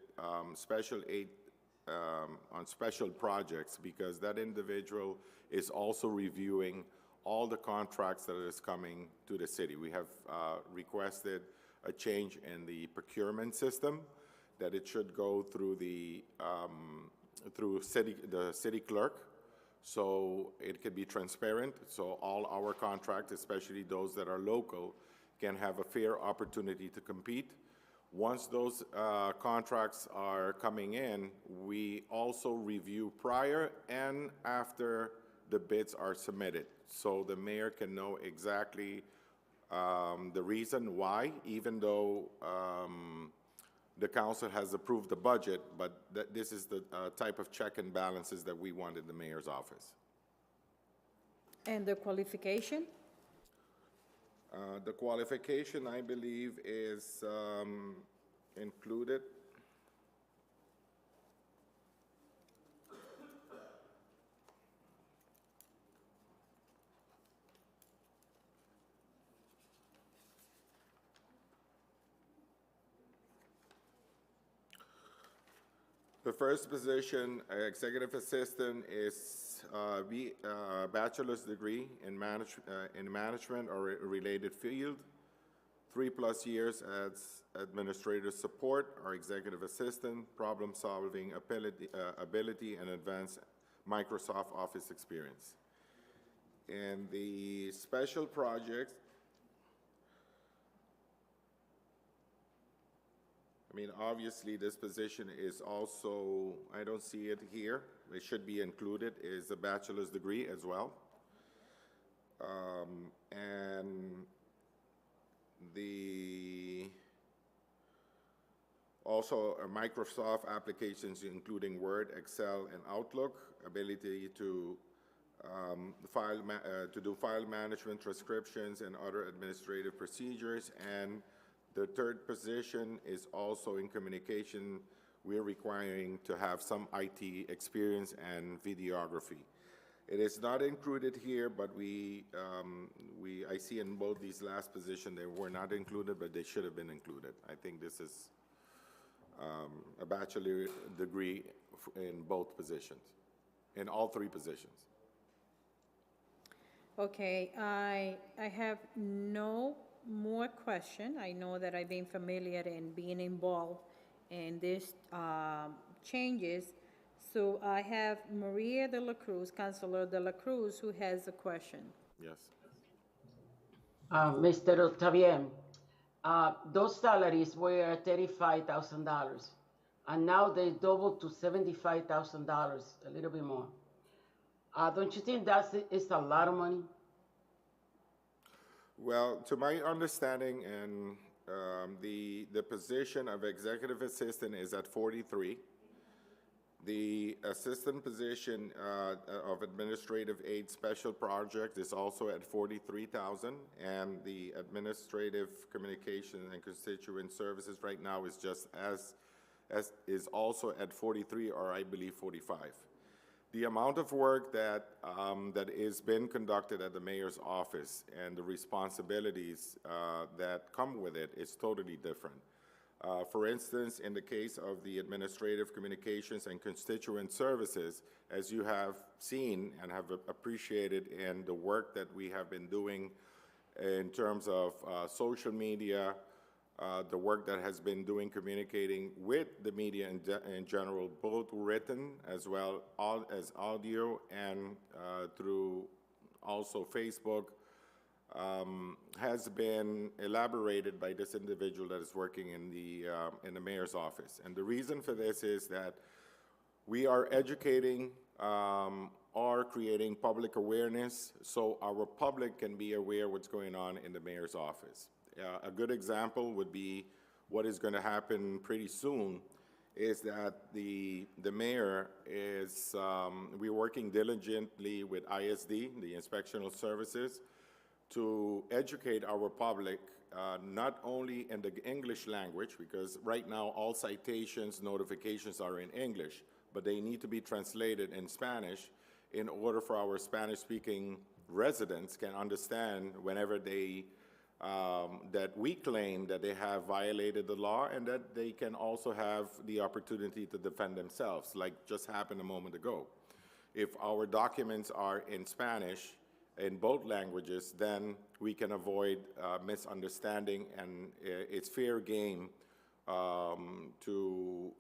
special aid on special projects, because that individual is also reviewing all the contracts that is coming to the city. We have requested a change in the procurement system, that it should go through the city clerk, so it could be transparent, so all our contracts, especially those that are local, can have a fair opportunity to compete. Once those contracts are coming in, we also review prior and after the bids are submitted, so the mayor can know exactly the reason why, even though the council has approved the budget, but this is the type of check and balances that we want in the mayor's office. And the qualification? The qualification, I believe, is included. The first position, executive assistant, is bachelor's degree in management or related field, 3+ years as administrative support or executive assistant, problem-solving ability, and advanced Microsoft Office experience. And the special projects, I mean, obviously, this position is also, I don't see it here, it should be included, is a bachelor's degree as well. And also Microsoft applications, including Word, Excel, and Outlook, ability to do file management, transcriptions, and other administrative procedures. And the third position is also in communication. We're requiring to have some IT experience and videography. It is not included here, but I see in both these last positions they were not included, but they should have been included. I think this is a bachelor degree in both positions, in all three positions. Okay, I have no more question. I know that I've been familiar and being involved in these changes. So I have Maria de la Cruz, Councilor de la Cruz, who has a question. Yes. Mr. Octavian, those salaries were $35,000, and now they doubled to $75,000, a little bit more. Don't you think it's a lot of money? Well, to my understanding, and the position of executive assistant is at 43. The assistant position of administrative aid special project is also at 43,000, and the administrative communication and constituent services right now is just as is also at 43, or I believe 45. The amount of work that is been conducted at the mayor's office and the responsibilities that come with it is totally different. For instance, in the case of the Administrative Communications and Constituent Services, as you have seen and have appreciated in the work that we have been doing in terms of social media, the work that has been doing communicating with the media in general, both written as well as audio and through also Facebook, has been elaborated by this individual that is working in the mayor's office. And the reason for this is that we are educating or creating public awareness so our public can be aware what's going on in the mayor's office. A good example would be what is going to happen pretty soon is that the mayor is, we're working diligently with ISD, the Inspectional Services, to educate our public not only in the English language, because right now all citations, notifications are in English, but they need to be translated in Spanish in order for our Spanish-speaking residents can understand whenever they that we claim that they have violated the law and that they can also have the opportunity to defend themselves, like just happened a moment ago. If our documents are in Spanish, in both languages, then we can avoid misunderstanding, and it's fair game to,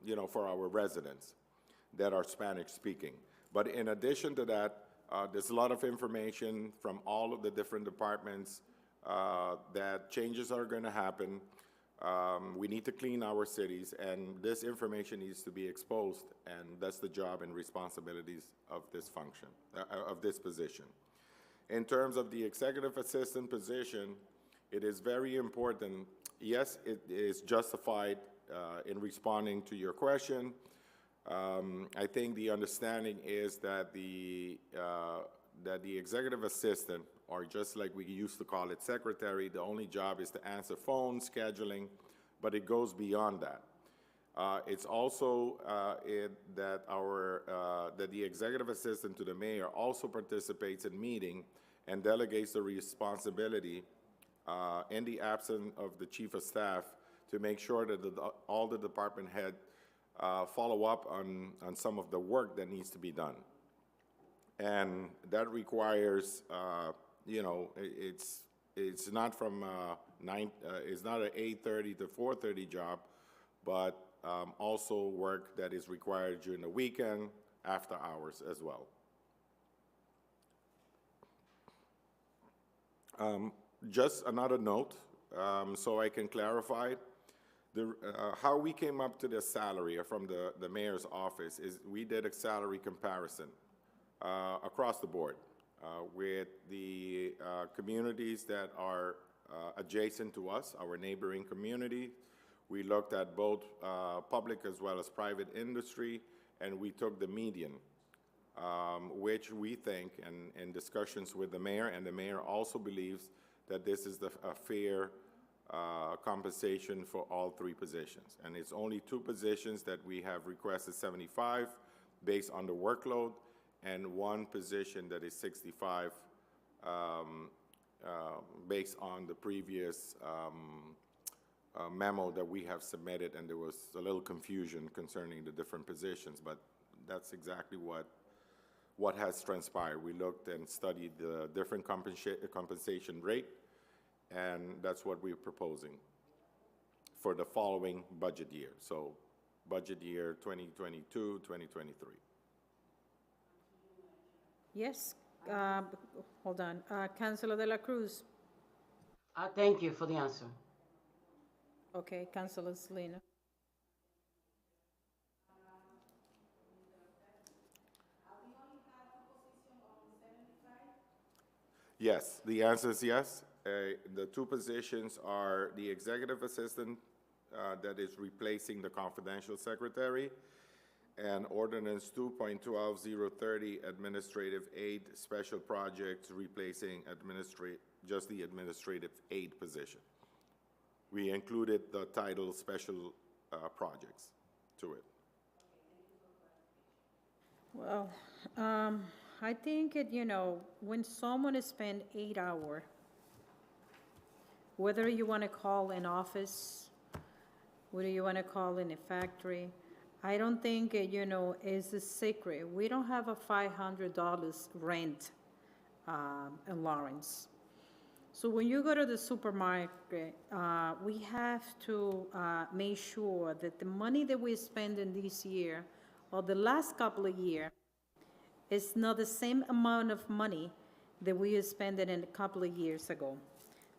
you know, for our residents that are Spanish-speaking. But in addition to that, there's a lot of information from all of the different departments that changes are going to happen. We need to clean our cities, and this information needs to be exposed, and that's the job and responsibilities of this function, of this position. In terms of the executive assistant position, it is very important. Yes, it is justified in responding to your question. I think the understanding is that the executive assistant, or just like we used to call it secretary, the only job is to answer phones, scheduling, but it goes beyond that. It's also that the executive assistant to the mayor also participates in meeting and delegates the responsibility in the absence of the chief of staff to make sure that all the department head follow up on some of the work that needs to be done. And that requires, you know, it's not from it's not an 8:30 to 4:30 job, but also work that is required during the weekend, after hours as well. Just another note, so I can clarify, how we came up to the salary from the mayor's office is we did a salary comparison across the board with the communities that are adjacent to us, our neighboring community. We looked at both public as well as private industry, and we took the median, which we think, and in discussions with the mayor, and the mayor also believes that this is a fair compensation for all three positions. And it's only two positions that we have requested 75 based on the workload, and one position that is 65 based on the previous memo that we have submitted, and there was a little confusion concerning the different positions, but that's exactly what has transpired. We looked and studied the different compensation rate, and that's what we're proposing for the following budget year. So budget year 2022, 2023. Yes, hold on. Councilor De La Cruz. Thank you for the answer. Okay, Councilor Selena. Yes, the answer is yes. The two positions are the executive assistant that is replacing the confidential secretary, and Ordinance 2.12030 administrative aid special projects replacing just the administrative aid position. We included the title special projects to it. Well, I think you know, when someone is spent 8 hours, whether you want to call an office what do you want to call it, a factory. I don't think, it's a secret. We don't have a $500 rent in Lawrence. So when you go to the supermarket, we have to make sure that the money that we spend in this year or the last couple of years is not the same amount of money that we spent in a couple of years ago.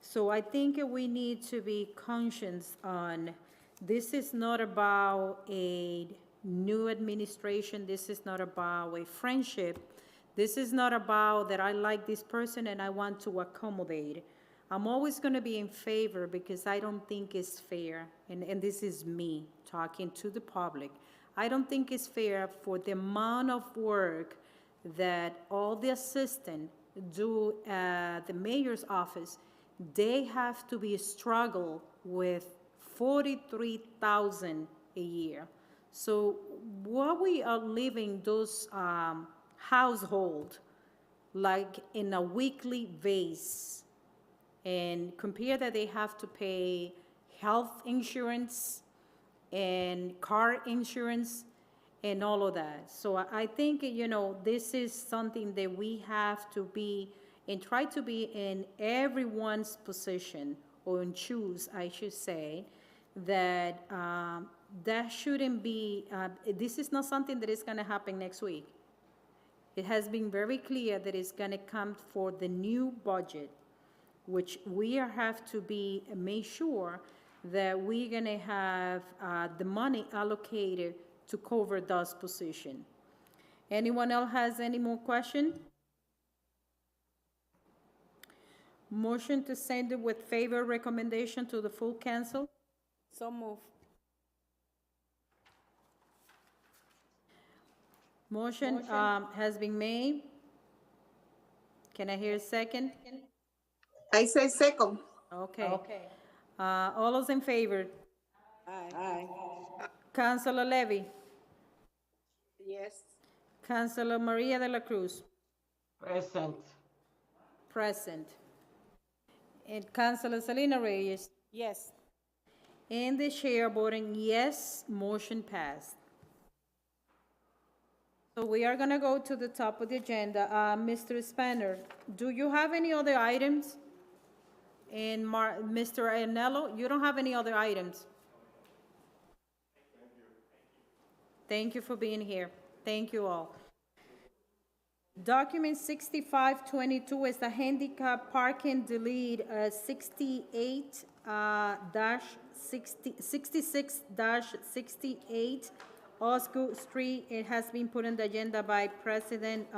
So I think we need to be conscious on this is not about a new administration. This is not about a friendship. This is not about that I like this person and I want to accommodate. I'm always going to be in favor because I don't think it's fair, and this is me talking to the public. I don't think it's fair for the amount of work that all the assistants do at the mayor's office. They have to be struggle with $43,000 a year. So what we are living those household like in a weekly base, and compare that they have to pay health insurance and car insurance and all of that. So I think, this is something that we have to be and try to be in everyone's position, or in shoes, I should say, that that shouldn't be, this is not something that is going to happen next week. It has been very clear that it's going to come for the new budget, which we have to be make sure that we're going to have the money allocated to cover those positions. Anyone else has any more questions? Motion to send it with favor recommendation to the full council. So move. Motion has been made. Can I hear a second? I say second. Okay. All those in favor? Aye. Councilor Levy? Yes. Councilor Maria de la Cruz? Present. Present. And Councilor Selena Reyes? Yes. And the chair voting yes, motion passed. So we are going to go to the top of the agenda. Mr. Spanner, do you have any other items? And Mr. Anello, you don't have any other items? Thank you for being here. Thank you all. Document 6522 is the handicap parking delete 66-68 Osgood Street. It has been put on the agenda by President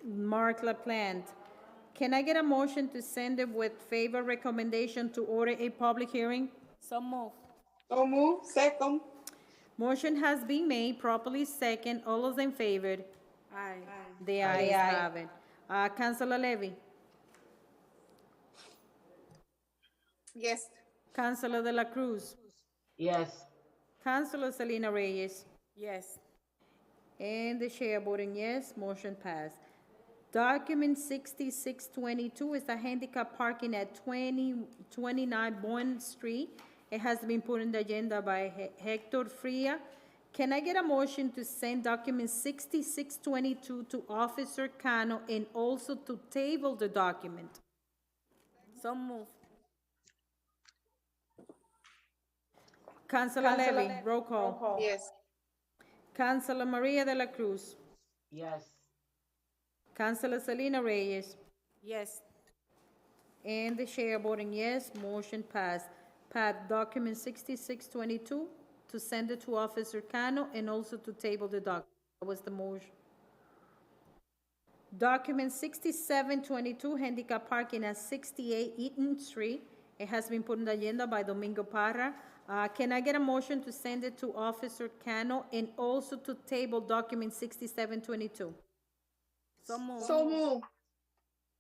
Mark LaPlante. Can I get a motion to send it with favor recommendation to order a public hearing? So move. So move, second. Motion has been made, properly second. All those in favor? Aye. The ayes have it. Councilor Levy? Yes. Councilor De La Cruz? Yes. Councilor Selena Reyes? Yes. And the chair voting yes, motion passed. Document 6622 is the handicap parking at 2029 Bond Street. It has been put on the agenda by Hector Fria. Can I get a motion to send document 6622 to Officer Cano and also to table the document? So move. Councilor Levy, roll call. Yes. Councilor Maria de la Cruz. Yes. Councilor Selena Reyes. Yes. And the chair voting yes, motion passed. Pat, document 6622 to send it to Officer Cano and also to table the document. That was the motion. Document 6722, handicap parking at 68 Eaton Street. It has been put on the agenda by Domingo Parra. Can I get a motion to send it to Officer Cano and also to table document 6722? So move. So move.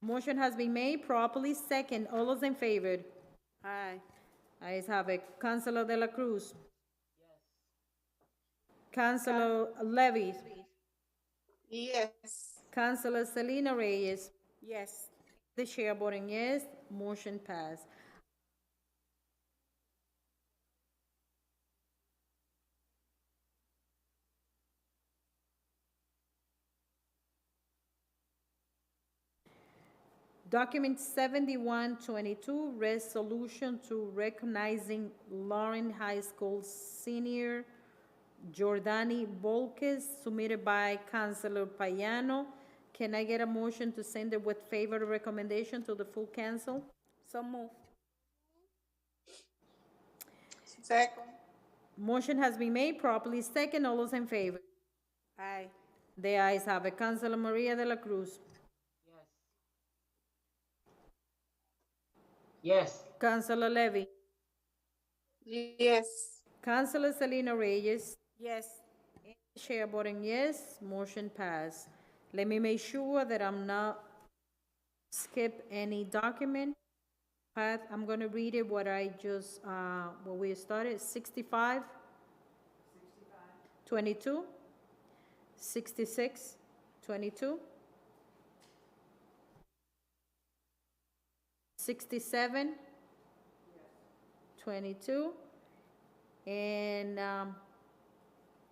Motion has been made, properly second. All those in favor? Aye. Ayes have it. Councilor De La Cruz. Yes. Councilor Levy. Yes. Councilor Selena Reyes. Yes. The chair voting yes, motion passed. Document 7122, resolution to recognizing Lauren High School senior Jordani Volquez, submitted by Councilor Payano. Can I get a motion to send it with favorable recommendation to the full council? So moved. Second. Motion has been made, properly second. All those in favor? Aye. The ayes have it. Councilor Maria de la Cruz. Yes. Councilor Levy. Yes. Councilor Selena Reyes. Yes. Chair voting yes, motion passed. Let me make sure that I'm not skip any document. Pat, I'm gonna read it what I just, what we started, 65? 22? 66? 22? 67? 22? And,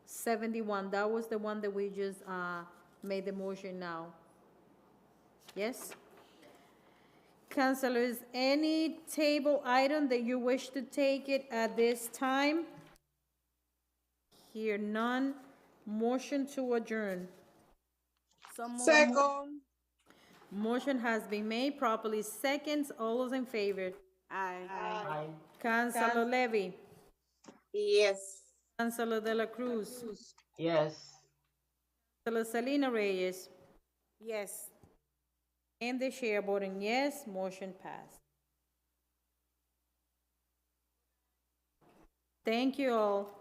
71, that was the one that we just made the motion now. Yes? Councilors, any table item that you wish to take it at this time? Hear none. Motion to adjourn. So moved. Second. Motion has been made, properly seconds. All those in favor? Aye. Aye. Councilor Levy. Yes. Councilor de la Cruz. Yes. Councilor Selena Reyes. Yes. And the chair voting yes, motion passed. Thank you all.